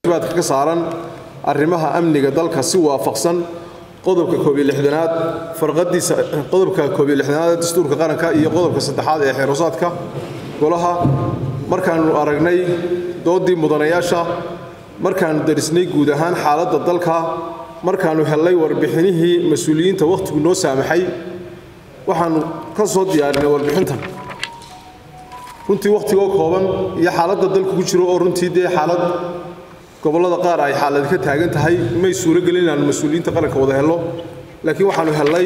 waajibaadka ka saaran arrimaha amniga dalka si waafaqsan qodobka 16aad farqadiisa qodobka 16aad dastuurka qaranka iyo qodobka 3aad ee xeerosaadka golaha markaanu aragnay doodii mudanayaasha markaanu darisnay guud ahaan xaaladda dalka markaanu helay warbixinihii mas'uuliyiinta waqtigu noo saamaxay waxaanu ka soo diyaarinay warbixintan runtii waqtiga kooban iyo xaaladda dalku ku jiro oo runtii xaalad gobolada qaar ay xaalad ka taagan tahay may suuro gelin inaan mas'uuliyiinta qaranka wada helo laakiin waxaanu helay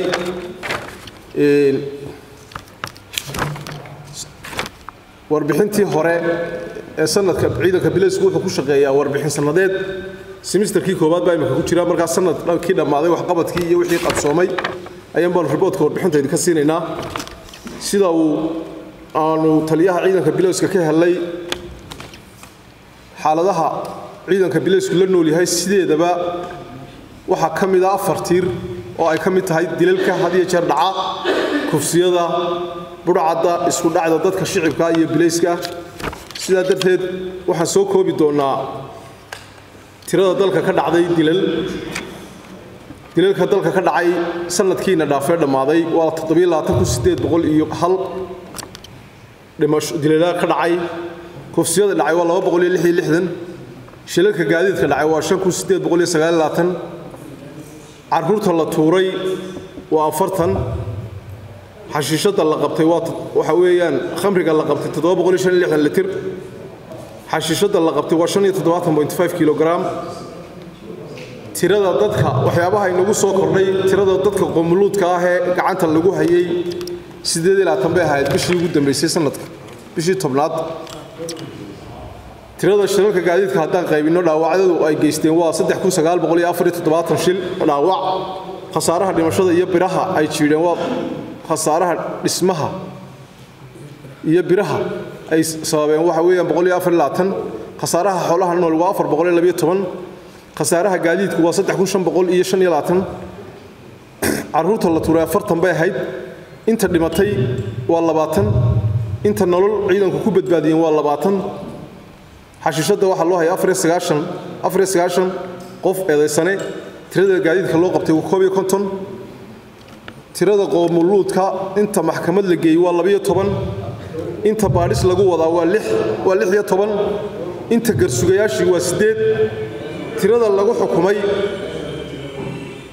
warbixintii hore ee sanadka ciidanka bileysku wuxuu ku shaqeeyaa warbixin sanadeed semesterkii koobaad baa imika ku jira markaa sanadkii dhammaaday wax qabadkii iyo wixii qabsoomay ayaan baan riboodka warbixinteeda ka siinaynaa sida aanu taliyaha ciidanka bileyska ka helay xaaladaha ciidanka bileysku la nool yahay sideedaba waxa kamid ah 4 tiir oo ay kamid tahay dilalka had iyo jeer dhaca kufsiyada burcadda isku dhacda dadka shicibka iyo bileyska sidaa darteed waxaan soo koobi doonaa tirada dalka ka dhacday dilalka dalka ka dhacay sanadkiina dhaafay dhamaaday waa 72801 dhimasho dilal ka dhacay kufsiyada dhacay waa 266 shilalka gaadiidka dhacay waa 5829 carruurta la tuuray waa 40 xashiishada la qabtay waxa weeyaan khamriga la qabtay 765 litir xashiishada la qabtay waa 7.5 kilogram tirada dadka waxyaabaha inagu soo kordhay tirada dadka qomuluudka ah ee gacanta lagu hayay 8 bay ahayd bishii ugu dambeysay sanadka bishii tobnaad tirada shilalka gaadiidka haddaan qaybino dhaawacyadu ay geysteen waa 3947 shil dhaawac khasaaraha dhimashada iyo biraha ay jiideen waa khasaaraha dhismaha iyo biraha ay sababeen waxa weeyaan 124 khasaaraha xoolaha nool waa 412 khasaaraha gaadiidku waa 3525 carruurta la tuuray 40 bay ahayd inta dhimatay waa 20 inta nolol ciidanku ku badbaadiyeen waa 20 xashiishada waxa loo hayay 94 qof eedaysane tirada gaadiidka loo qabtay waa 51 tirada qowmuluudka inta maxkamad la geeyay waa 12 inta baadhis lagu wadaa waa 16 inta garsugayaashii waa 8 tirada lagu xukumay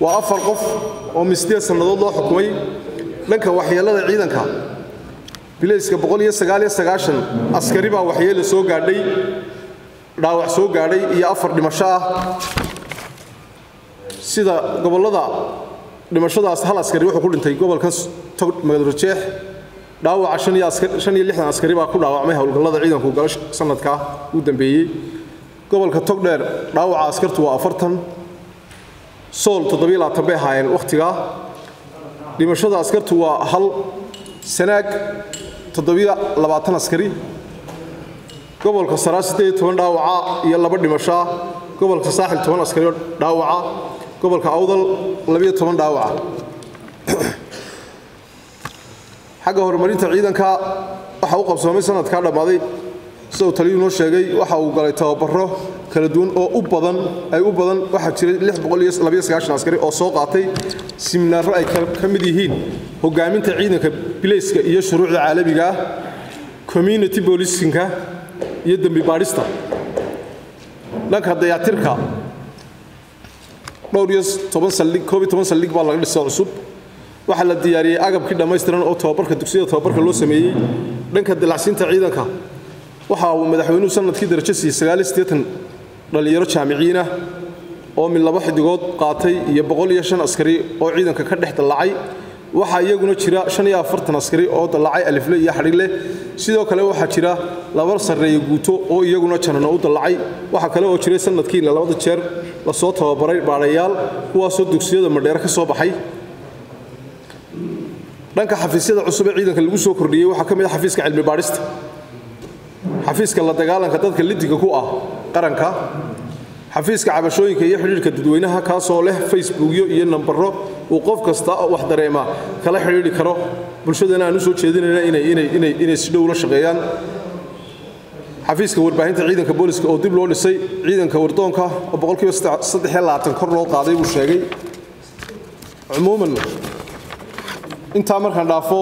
waa 4 qof oo 8 sanadood loo xukumay dhanka waxyeelada ciidanka bileyska 199 askari baa waxyeelo soo gaadhay dhaawac soo gaadhay iyo 4 dhimasho ah sida gobolada dhimashadaas hal askari wuxuu ku dhintay gobolka Magalrojeex dhaawaca 65 askari baa ku dhaawacmay howlgallada ciidanku galay sanadka u dambeeyay gobolka Togdheer dhaawaca askartu waa 40 sool 7 bay ahaayeen waqtiga dhimashada askartu waa hal sanaag 7 askari gobolka Saraar 18 dhaawaca iyo 2 dhimasho gobolka Saaxil 10 askari dhaawaca gobolka Awdal 12 dhaawaca xagga horumarinta ciidanka waxa uu qabsoomay sanadka dhamaaday soo taliyuu noo sheegay waxa uu galay tababaro kala duwan oo u badan waxa jiray 629 askari oo soo qaatay seminaaro ay ka mid yihiin hogaaminta ciidanka bileyska iyo shuruucda caalamiga ah community policing-ka iyo dambi baadhista dhanka dayactirka dhowr iyo 10 saldhig baa laga dhisay cusub waxa la diyaariyay agabkii dhameystiran oo tababarka dugsiyada tababarka loo sameeyay dhanka dalacsiinta ciidanka waxa uu madaxweynuhu sanadkii darajo siiyay 89 dhalinyaro jaamiciin ah oo min 2 xidigood qaatay iyo 105 askari oo ciidanka ka dhex dalacay waxa iyaguna jira 45 askari oo dalacay alifle iyo xarigle sidoo kale waxa jira 2 sareeyo guuto oo iyaguna janano u dalacay waxa kale oo jiray sanadkii 2 jeer la soo tababaray baarayaal kuwaas oo dugsiyada madheer ka soo baxay dhanka xafiisyada cusub ee ciidanka lagu soo kordhiyay waxa kamid ah xafiiska cilmi baadhista xafiiska la dagaalanka dadka lidiga ku ah qaranka xafiiska cabashooyinka iyo xiriirka dadweynaha kaas oo leh Facebook iyo nambaro uu qof kasta wax dareema kala xiriiri karo bulshadana aanu soo jeedinayna inay si dhow la shaqeeyaan xafiiska warbaahinta ciidanka booliska oo dib loo dhisay ciidanka wardoonka oo boqolkiiba 3 kor loo qaaday buu sheegay cumuuman inta markaan dhaafo